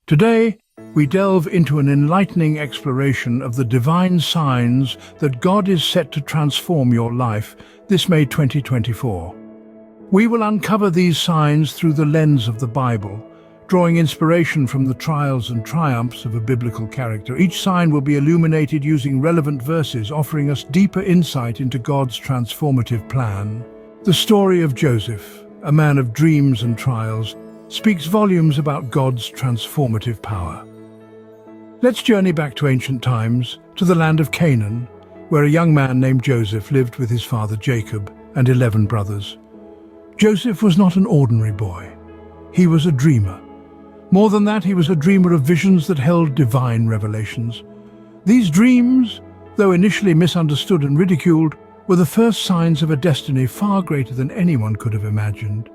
Today, we delve into an enlightening exploration of the divine signs that God is set to transform your life this May 2024. We will uncover these signs through the lens of the Bible, drawing inspiration from the trials and triumphs of a biblical character. Each sign will be illuminated using relevant verses, offering us deeper insight into God's transformative plan. The story of Joseph, a man of dreams and trials, speaks volumes about God's transformative power. Let's journey back to ancient times, to the land of Canaan, where a young man named Joseph lived with his father Jacob and 11 brothers. Joseph was not an ordinary boy. He was a dreamer. More than that, he was a dreamer of visions that held divine revelations. These dreams, though initially misunderstood and ridiculed, were the first signs of a destiny far greater than anyone could have imagined.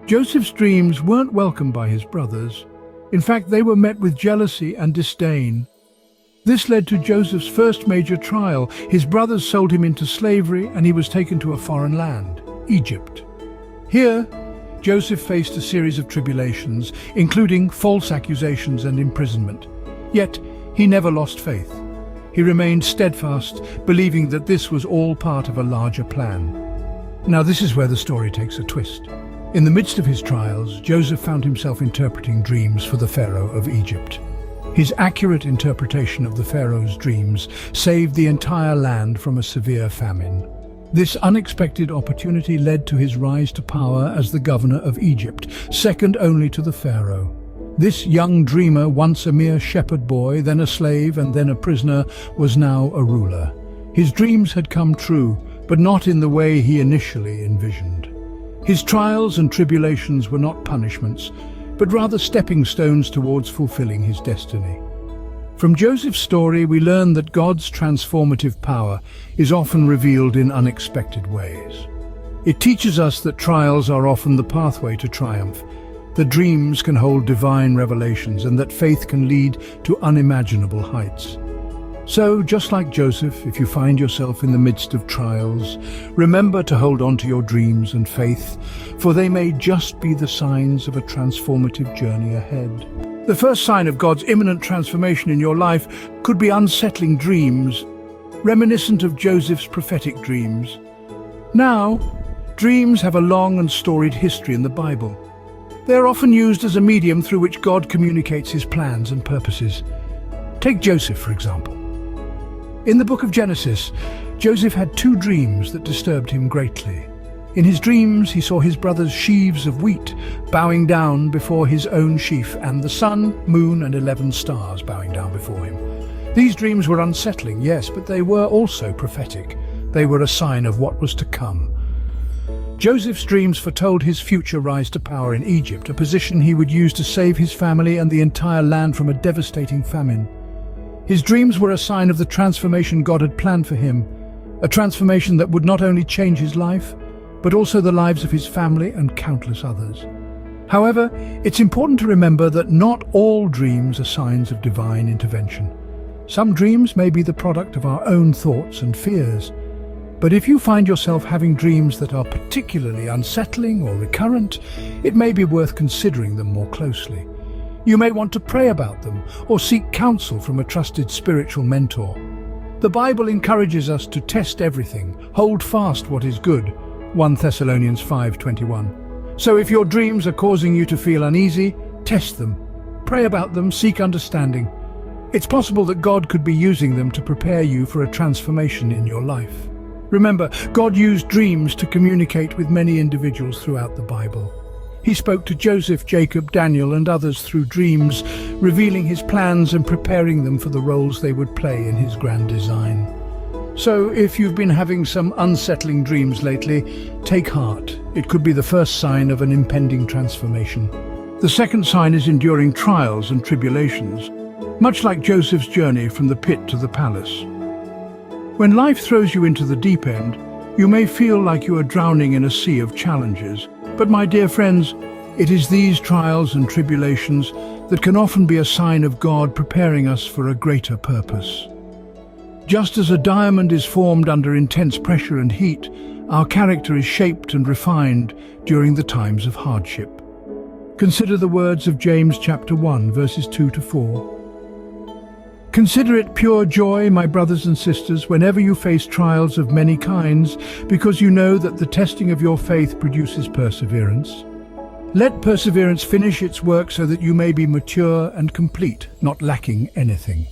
Joseph's dreams weren't welcomed by his brothers. In fact, they were met with jealousy and disdain. This led to Joseph's first major trial. His brothers sold him into slavery and he was taken to a foreign land, Egypt. Here, Joseph faced a series of tribulations, including false accusations and imprisonment. Yet, he never lost faith. He remained steadfast, believing that this was all part of a larger plan. Now, this is where the story takes a twist. In the midst of his trials, Joseph found himself interpreting dreams for the Pharaoh of Egypt. His accurate interpretation of the Pharaoh's dreams saved the entire land from a severe famine. This unexpected opportunity led to his rise to power as the governor of Egypt, second only to the Pharaoh. This young dreamer, once a mere shepherd boy, then a slave and then a prisoner, was now a ruler. His dreams had come true, but not in the way he initially envisioned. His trials and tribulations were not punishments, but rather stepping stones towards fulfilling his destiny. From Joseph's story, we learn that God's transformative power is often revealed in unexpected ways. It teaches us that trials are often the pathway to triumph, that dreams can hold divine revelations, and that faith can lead to unimaginable heights. So, just like Joseph, if you find yourself in the midst of trials, remember to hold on to your dreams and faith, for they may just be the signs of a transformative journey ahead. The first sign of God's imminent transformation in your life could be unsettling dreams, reminiscent of Joseph's prophetic dreams. Now, dreams have a long and storied history in the Bible. They are often used as a medium through which God communicates his plans and purposes. Take Joseph, for example. In the book of Genesis, Joseph had 2 dreams that disturbed him greatly. In his dreams, he saw his brothers' sheaves of wheat bowing down before his own sheaf, and the sun, moon, and 11 stars bowing down before him. These dreams were unsettling, yes, but they were also prophetic. They were a sign of what was to come. Joseph's dreams foretold his future rise to power in Egypt, a position he would use to save his family and the entire land from a devastating famine. His dreams were a sign of the transformation God had planned for him, a transformation that would not only change his life, but also the lives of his family and countless others. However, it's important to remember that not all dreams are signs of divine intervention. Some dreams may be the product of our own thoughts and fears. But if you find yourself having dreams that are particularly unsettling or recurrent, it may be worth considering them more closely. You may want to pray about them or seek counsel from a trusted spiritual mentor. The Bible encourages us to test everything, hold fast what is good, 1 Thessalonians 5:21. So if your dreams are causing you to feel uneasy, test them. Pray about them, seek understanding. It's possible that God could be using them to prepare you for a transformation in your life. Remember, God used dreams to communicate with many individuals throughout the Bible. He spoke to Joseph, Jacob, Daniel, and others through dreams, revealing his plans and preparing them for the roles they would play in his grand design. So, if you've been having some unsettling dreams lately, take heart. It could be the first sign of an impending transformation. The second sign is enduring trials and tribulations, much like Joseph's journey from the pit to the palace. When life throws you into the deep end, you may feel like you are drowning in a sea of challenges. But my dear friends, it is these trials and tribulations that can often be a sign of God preparing us for a greater purpose. Just as a diamond is formed under intense pressure and heat, our character is shaped and refined during the times of hardship. Consider the words of James chapter 1, verses 2 to 4. Consider it pure joy, my brothers and sisters, whenever you face trials of many kinds, because you know that the testing of your faith produces perseverance. Let perseverance finish its work so that you may be mature and complete, not lacking anything.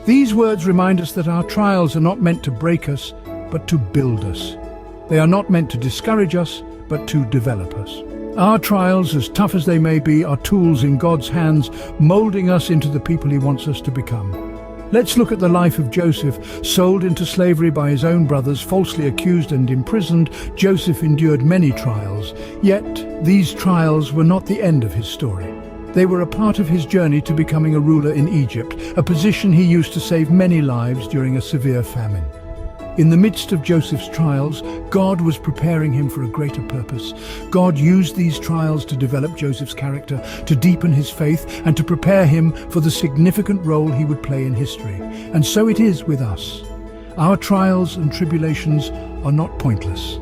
These words remind us that our trials are not meant to break us, but to build us. They are not meant to discourage us, but to develop us. Our trials, as tough as they may be, are tools in God's hands, molding us into the people He wants us to become. Let's look at the life of Joseph. Sold into slavery by his own brothers, falsely accused and imprisoned, Joseph endured many trials. Yet, these trials were not the end of his story. They were a part of his journey to becoming a ruler in Egypt, a position he used to save many lives during a severe famine. In the midst of Joseph's trials, God was preparing him for a greater purpose. God used these trials to develop Joseph's character, to deepen his faith, and to prepare him for the significant role he would play in history. And so it is with us. Our trials and tribulations are not pointless.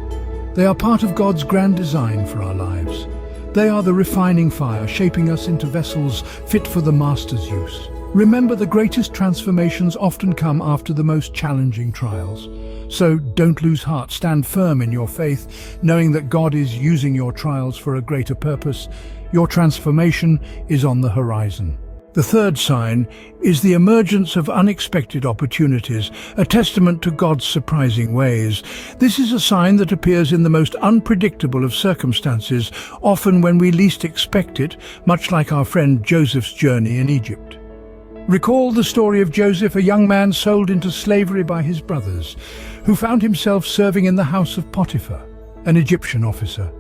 They are part of God's grand design for our lives. They are the refining fire, shaping us into vessels fit for the Master's use. Remember, the greatest transformations often come after the most challenging trials. So don't lose heart, stand firm in your faith, knowing that God is using your trials for a greater purpose. Your transformation is on the horizon. The third sign is the emergence of unexpected opportunities, a testament to God's surprising ways. This is a sign that appears in the most unpredictable of circumstances, often when we least expect it, much like our friend Joseph's journey in Egypt. Recall the story of Joseph, a young man sold into slavery by his brothers, who found himself serving in the house of Potiphar, an Egyptian officer.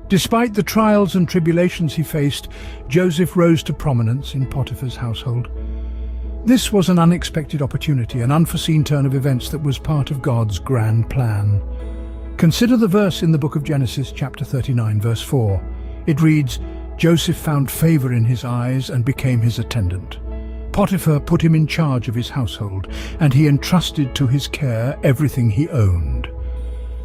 Despite the trials and tribulations he faced, Joseph rose to prominence in Potiphar's household. This was an unexpected opportunity, an unforeseen turn of events that was part of God's grand plan. Consider the verse in the book of Genesis, chapter 39, verse 4. It reads, "Joseph found favor in his eyes and became his attendant. Potiphar put him in charge of his household, and he entrusted to his care everything he owned."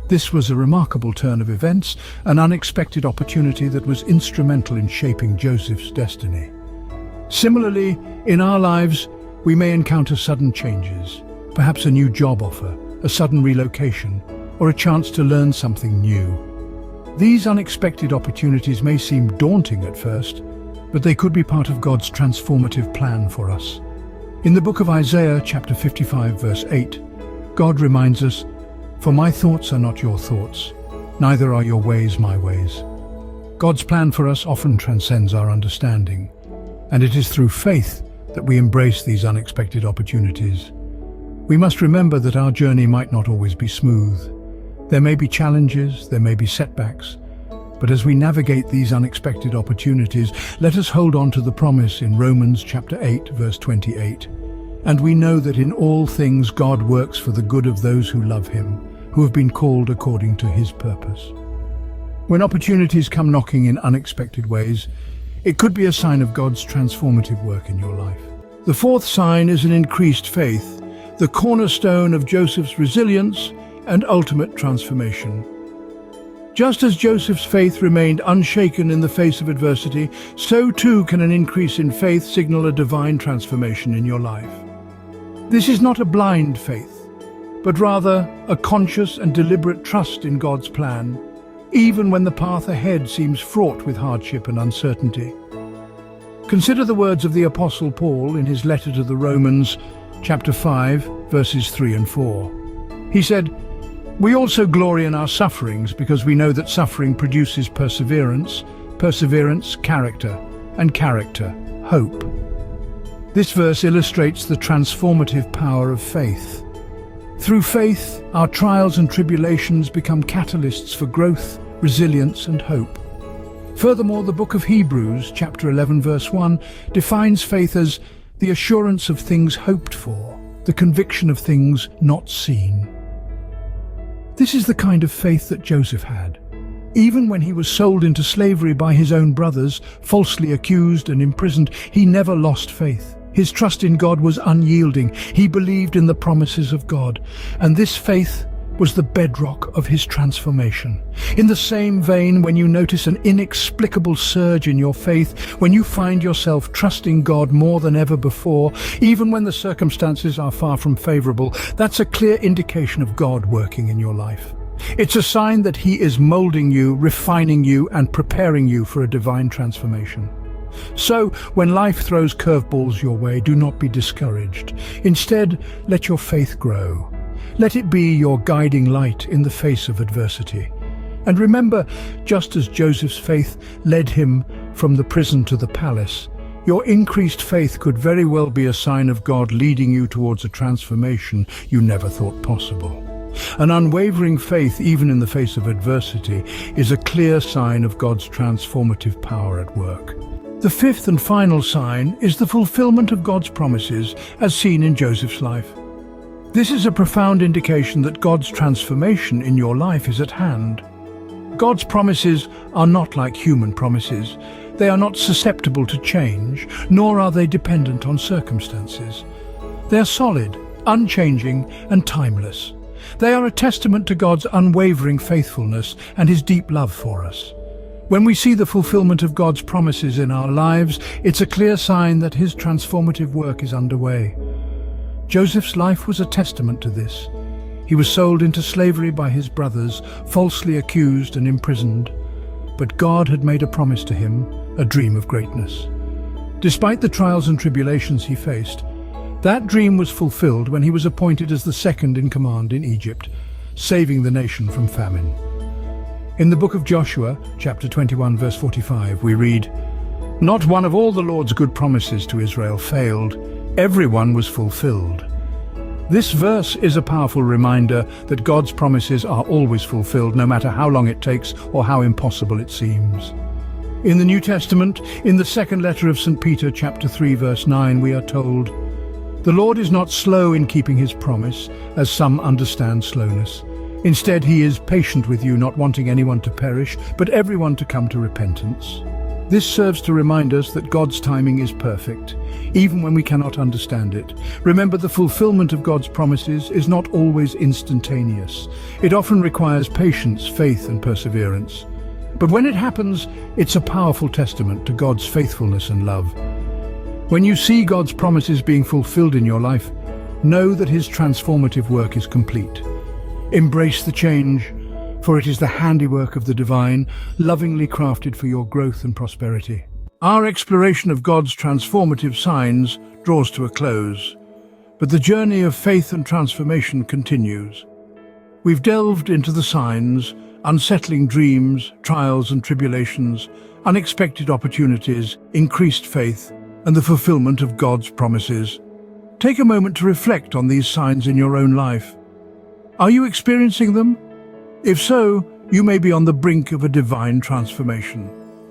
This was a remarkable turn of events, an unexpected opportunity that was instrumental in shaping Joseph's destiny. Similarly, in our lives, we may encounter sudden changes, perhaps a new job offer, a sudden relocation, or a chance to learn something new. These unexpected opportunities may seem daunting at first, but they could be part of God's transformative plan for us. In the book of Isaiah, chapter 55, verse 8, God reminds us, "For my thoughts are not your thoughts, neither are your ways my ways." God's plan for us often transcends our understanding, and it is through faith that we embrace these unexpected opportunities. We must remember that our journey might not always be smooth. There may be challenges, there may be setbacks, but as we navigate these unexpected opportunities, let us hold on to the promise in Romans chapter 8, verse 28. "And we know that in all things God works for the good of those who love Him, who have been called according to His purpose." When opportunities come knocking in unexpected ways, it could be a sign of God's transformative work in your life. The fourth sign is an increased faith, the cornerstone of Joseph's resilience and ultimate transformation. Just as Joseph's faith remained unshaken in the face of adversity, so too can an increase in faith signal a divine transformation in your life. This is not a blind faith, but rather a conscious and deliberate trust in God's plan, even when the path ahead seems fraught with hardship and uncertainty. Consider the words of the Apostle Paul in his letter to the Romans, chapter 5, verses 3 and 4. He said, "We also glory in our sufferings because we know that suffering produces perseverance, perseverance, character, and character, hope." This verse illustrates the transformative power of faith. Through faith, our trials and tribulations become catalysts for growth, resilience, and hope. Furthermore, the book of Hebrews, chapter 11, verse 1, defines faith as the assurance of things hoped for, the conviction of things not seen. This is the kind of faith that Joseph had. Even when he was sold into slavery by his own brothers, falsely accused and imprisoned, he never lost faith. His trust in God was unyielding. He believed in the promises of God, and this faith was the bedrock of his transformation. In the same vein, when you notice an inexplicable surge in your faith, when you find yourself trusting God more than ever before, even when the circumstances are far from favorable, that's a clear indication of God working in your life. It's a sign that He is molding you, refining you, and preparing you for a divine transformation. So, when life throws curveballs your way, do not be discouraged. Instead, let your faith grow. Let it be your guiding light in the face of adversity. And remember, just as Joseph's faith led him from the prison to the palace, your increased faith could very well be a sign of God leading you towards a transformation you never thought possible. An unwavering faith, even in the face of adversity, is a clear sign of God's transformative power at work. The fifth and final sign is the fulfillment of God's promises, as seen in Joseph's life. This is a profound indication that God's transformation in your life is at hand. God's promises are not like human promises. They are not susceptible to change, nor are they dependent on circumstances. They are solid, unchanging, and timeless. They are a testament to God's unwavering faithfulness and His deep love for us. When we see the fulfillment of God's promises in our lives, it's a clear sign that His transformative work is underway. Joseph's life was a testament to this. He was sold into slavery by his brothers, falsely accused and imprisoned. But God had made a promise to him, a dream of greatness. Despite the trials and tribulations he faced, that dream was fulfilled when he was appointed as the second in command in Egypt, saving the nation from famine. In the book of Joshua, chapter 21, verse 45, we read, "Not one of all the Lord's good promises to Israel failed. Everyone was fulfilled." This verse is a powerful reminder that God's promises are always fulfilled, no matter how long it takes or how impossible it seems. In the New Testament, in the second letter of St. Peter, chapter 3, verse 9, we are told, "The Lord is not slow in keeping His promise, as some understand slowness. Instead, He is patient with you, not wanting anyone to perish, but everyone to come to repentance." This serves to remind us that God's timing is perfect, even when we cannot understand it. Remember, the fulfillment of God's promises is not always instantaneous. It often requires patience, faith, and perseverance. But when it happens, it's a powerful testament to God's faithfulness and love. When you see God's promises being fulfilled in your life, know that His transformative work is complete. Embrace the change, for it is the handiwork of the divine, lovingly crafted for your growth and prosperity. Our exploration of God's transformative signs draws to a close, but the journey of faith and transformation continues. We've delved into the signs, unsettling dreams, trials and tribulations, unexpected opportunities, increased faith, and the fulfillment of God's promises. Take a moment to reflect on these signs in your own life. Are you experiencing them? If so, you may be on the brink of a divine transformation.